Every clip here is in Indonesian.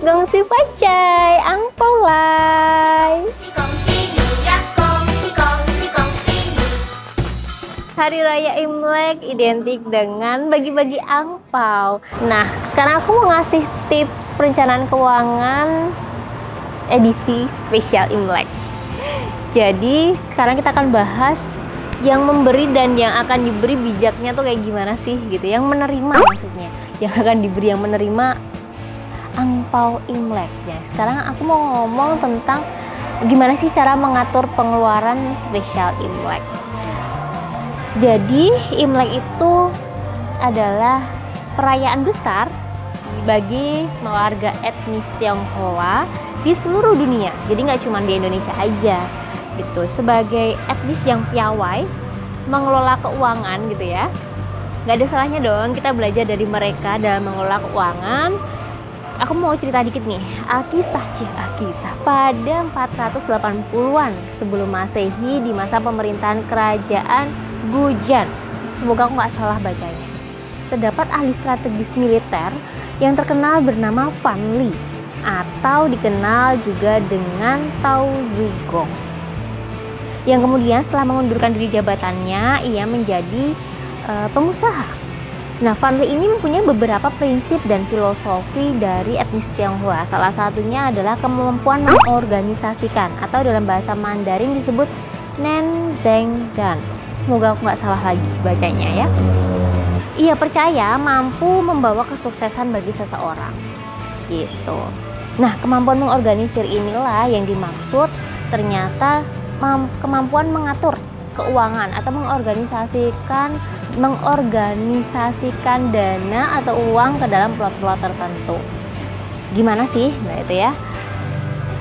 Gongsi facai, angpau lai. Hari Raya Imlek identik dengan bagi-bagi angpau. Nah, sekarang aku mau ngasih tips perencanaan keuangan edisi spesial Imlek. Jadi, sekarang kita akan bahas yang memberi dan yang akan diberi bijaknya tuh kayak gimana sih gitu. Yang menerima maksudnya. Yang akan diberi, yang menerima angpau Imlek. Ya, sekarang aku mau ngomong tentang gimana sih cara mengatur pengeluaran spesial Imlek. Jadi Imlek itu adalah perayaan besar bagi warga etnis Tionghoa di seluruh dunia. Jadi nggak cuma di Indonesia aja gitu. Sebagai etnis yang piawai mengelola keuangan gitu ya, nggak ada salahnya dong kita belajar dari mereka dalam mengelola keuangan. Aku mau cerita dikit nih, Alkisah. Pada 480-an sebelum Masehi, di masa pemerintahan kerajaan Gujan, semoga aku nggak salah bacanya, terdapat ahli strategis militer yang terkenal bernama Van Li, atau dikenal juga dengan Tao Zugong, yang kemudian setelah mengundurkan diri jabatannya, ia menjadi pengusaha. Nah, Van Li ini mempunyai beberapa prinsip dan filosofi dari etnis Tionghoa. Salah satunya adalah kemampuan mengorganisasikan, atau dalam bahasa Mandarin disebut Nen Zheng Dan. Semoga aku nggak salah lagi bacanya ya. Ia percaya mampu membawa kesuksesan bagi seseorang gitu. Nah, kemampuan mengorganisir inilah yang dimaksud ternyata kemampuan mengatur keuangan atau mengorganisasikan dana atau uang ke dalam plot-plot tertentu. Gimana sih? Nah, itu ya.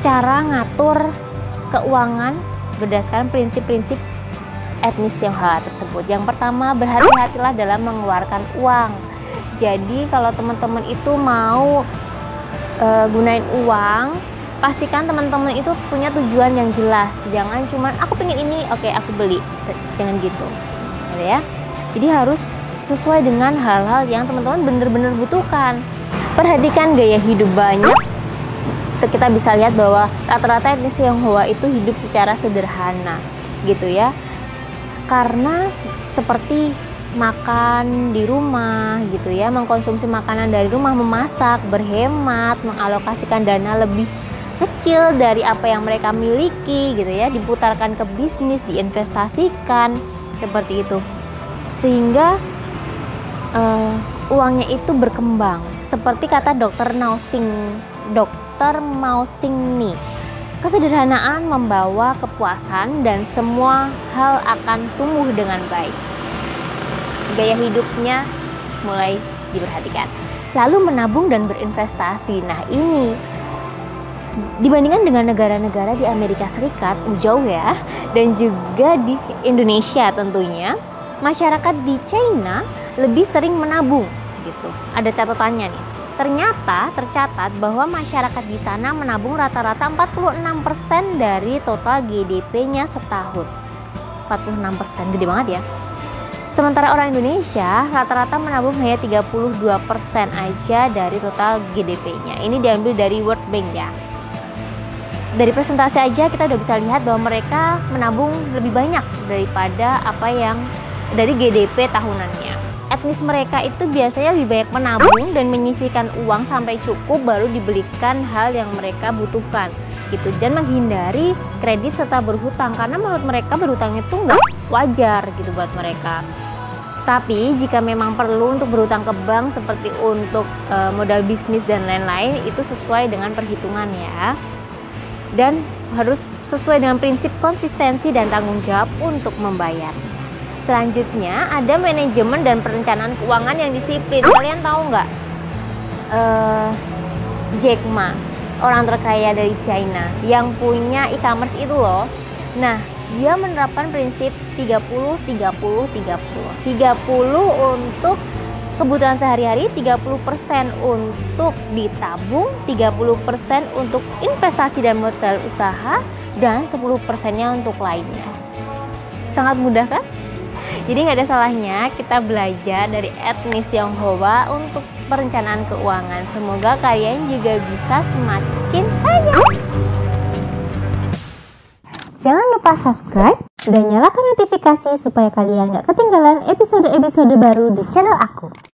Cara ngatur keuangan berdasarkan prinsip-prinsip etnis Tionghoa tersebut. Yang pertama, berhati-hatilah dalam mengeluarkan uang. Jadi kalau teman-teman itu mau gunain uang, pastikan teman-teman itu punya tujuan yang jelas. Jangan cuman aku pengen ini, oke aku beli. Jangan gitu. Ya. Jadi harus sesuai dengan hal-hal yang teman-teman benar-benar butuhkan. Perhatikan gaya hidup banyak. Kita bisa lihat bahwa rata-rata etnis Tionghoa itu hidup secara sederhana gitu ya. Karena seperti makan di rumah gitu ya, mengkonsumsi makanan dari rumah, memasak, berhemat, mengalokasikan dana lebih kecil dari apa yang mereka miliki gitu ya, diputarkan ke bisnis, diinvestasikan seperti itu, sehingga uangnya itu berkembang. Seperti kata Dr. Mao Xingni, kesederhanaan membawa kepuasan dan semua hal akan tumbuh dengan baik. Gaya hidupnya mulai diperhatikan. Lalu menabung dan berinvestasi. Nah, ini dibandingkan dengan negara-negara di Amerika Serikat, jauh ya, dan juga di Indonesia tentunya, masyarakat di China lebih sering menabung gitu. Ada catatannya nih. Ternyata tercatat bahwa masyarakat di sana menabung rata-rata 46% dari total GDP-nya setahun. 46%, gede banget ya. Sementara orang Indonesia rata-rata menabung hanya 32% aja dari total GDP-nya. Ini diambil dari World Bank ya. Dari presentasi aja kita udah bisa lihat bahwa mereka menabung lebih banyak daripada apa yang dari GDP tahunannya. Etnis mereka itu biasanya lebih banyak menabung dan menyisihkan uang sampai cukup baru dibelikan hal yang mereka butuhkan gitu, dan menghindari kredit serta berhutang karena menurut mereka berhutang itu nggak wajar gitu buat mereka. Tapi jika memang perlu untuk berhutang ke bank seperti untuk modal bisnis dan lain-lain, itu sesuai dengan perhitungan ya, dan harus sesuai dengan prinsip konsistensi dan tanggung jawab untuk membayar. Selanjutnya ada manajemen dan perencanaan keuangan yang disiplin. Kalian tahu nggak Jack Ma, orang terkaya dari China yang punya e-commerce itu loh. Nah, dia menerapkan prinsip 30-30-30. 30 untuk kebutuhan sehari-hari, 30% untuk ditabung, 30% untuk investasi dan modal usaha, dan 10%-nya untuk lainnya. Sangat mudah kan? Jadi nggak ada salahnya kita belajar dari etnis Tionghoa untuk perencanaan keuangan. Semoga kalian juga bisa semakin kaya. Jangan lupa subscribe dan nyalakan notifikasi supaya kalian gak ketinggalan episode-episode baru di channel aku.